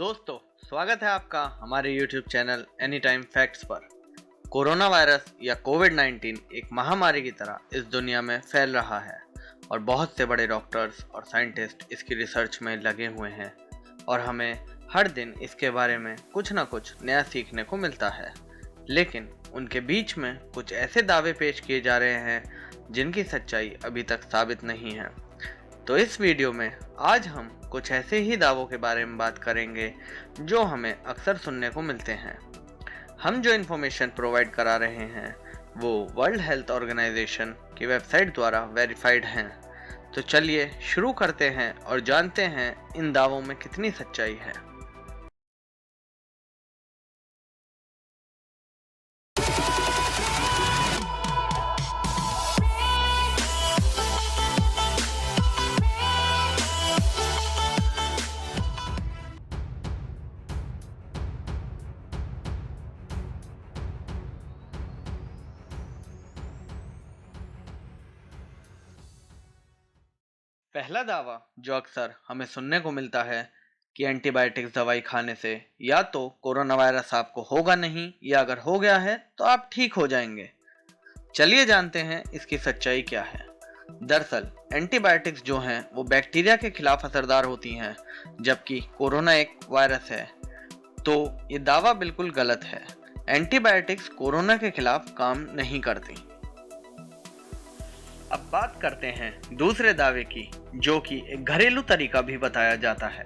दोस्तों, स्वागत है आपका हमारे YouTube channel any time facts पर। कोरोना वायरस या कोविड-19 एक महामारी की तरह इस दुनिया में फैल रहा है और बहुत से बड़े डॉक्टर्स और साइंटिस्ट इसकी रिसर्च में लगे हुए हैं और हमें हर दिन इसके बारे में कुछ ना कुछ नया सीखने को मिलता है। लेकिन उनके बीच में कुछ ऐसे दावे पेश किए जा रहे हैं जिनकी सच्चाई अभी तक साबित नहीं है। तो इस वीडियो में आज हम कुछ ऐसे ही दावों के बारे में बात करेंगे जो हमें अक्सर सुनने को मिलते हैं। हम जो इन्फॉर्मेशन प्रोवाइड करा रहे हैं वो वर्ल्ड हेल्थ ऑर्गेनाइजेशन की वेबसाइट द्वारा वेरीफाइड हैं। तो चलिए शुरू करते हैं और जानते हैं इन दावों में कितनी सच्चाई है। पहला दावा जो अक्सर हमें सुनने को मिलता है कि एंटीबायोटिक्स दवाई खाने से या तो कोरोना वायरस आपको होगा नहीं या अगर हो गया है तो आप ठीक हो जाएंगे। चलिए जानते हैं इसकी सच्चाई क्या है। दरअसल एंटीबायोटिक्स जो हैं वो बैक्टीरिया के खिलाफ असरदार होती हैं, जबकि कोरोना एक वायरस है। तो ये दावा बिल्कुल गलत है। एंटीबायोटिक्स कोरोना के खिलाफ काम नहीं करती। अब बात करते हैं दूसरे दावे की, जो कि एक घरेलू तरीका भी बताया जाता है।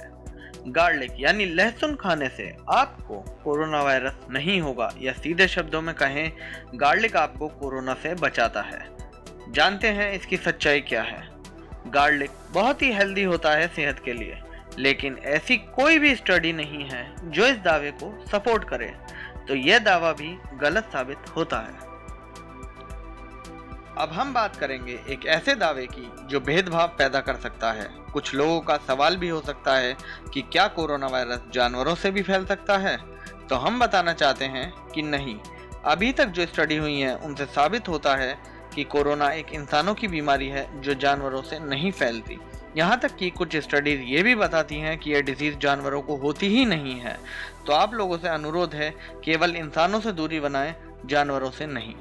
गार्लिक यानी लहसुन खाने से आपको कोरोना वायरस नहीं होगा, या सीधे शब्दों में कहें गार्लिक आपको कोरोना से बचाता है। जानते हैं इसकी सच्चाई क्या है। गार्लिक बहुत ही हेल्दी होता है सेहत के लिए, लेकिन ऐसी कोई भी स्टडी नहीं है जो इस दावे को सपोर्ट करे। तो यह दावा भी गलत साबित होता है। अब हम बात करेंगे एक ऐसे दावे की जो भेदभाव पैदा कर सकता है। कुछ लोगों का सवाल भी हो सकता है कि क्या कोरोना वायरस जानवरों से भी फैल सकता है। तो हम बताना चाहते हैं कि नहीं। अभी तक जो स्टडी हुई है उनसे साबित होता है कि कोरोना एक इंसानों की बीमारी है जो जानवरों से नहीं फैलती। यहाँ तक कि कुछ स्टडीज ये भी बताती हैं कि यह डिजीज जानवरों को होती ही नहीं है। तो आप लोगों से अनुरोध है, केवल इंसानों से दूरी बनाएं, जानवरों से नहीं।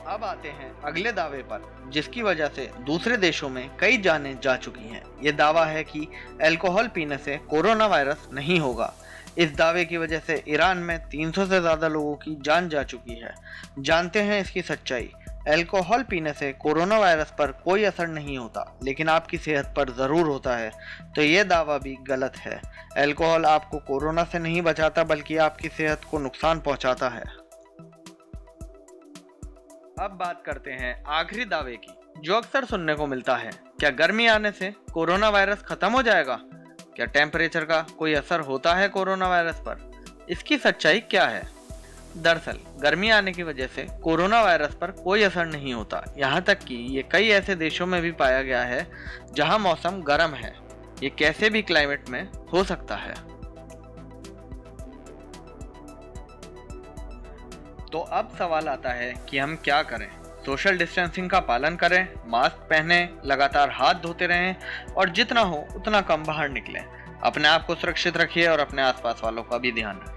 अब आते हैं अगले दावे पर, जिसकी वजह से दूसरे देशों में कई जानें जा चुकी हैं। ये दावा है कि अल्कोहल पीने से कोरोना वायरस नहीं होगा। इस दावे की वजह से ईरान में 300 से ज़्यादा लोगों की जान जा चुकी है। जानते हैं इसकी सच्चाई। अल्कोहल पीने से कोरोना वायरस पर कोई असर नहीं होता, लेकिन आपकी सेहत पर ज़रूर होता है। तो ये दावा भी गलत है। अल्कोहल आपको कोरोना से नहीं बचाता, बल्कि आपकी सेहत को नुकसान पहुँचाता है। अब बात करते हैं आखिरी दावे की, जो अक्सर सुनने को मिलता है। क्या गर्मी आने से कोरोना वायरस खत्म हो जाएगा? क्या टेम्परेचर का कोई असर होता है कोरोना वायरस पर? इसकी सच्चाई क्या है? दरअसल गर्मी आने की वजह से कोरोना वायरस पर कोई असर नहीं होता। यहाँ तक कि ये कई ऐसे देशों में भी पाया गया है जहाँ मौसम गर्म है। ये कैसे भी क्लाइमेट में हो सकता है। तो अब सवाल आता है कि हम क्या करें। सोशल डिस्टेंसिंग का पालन करें, मास्क पहने, लगातार हाथ धोते रहें और जितना हो उतना कम बाहर निकलें। अपने आप को सुरक्षित रखिए और अपने आसपास वालों का भी ध्यान रखें।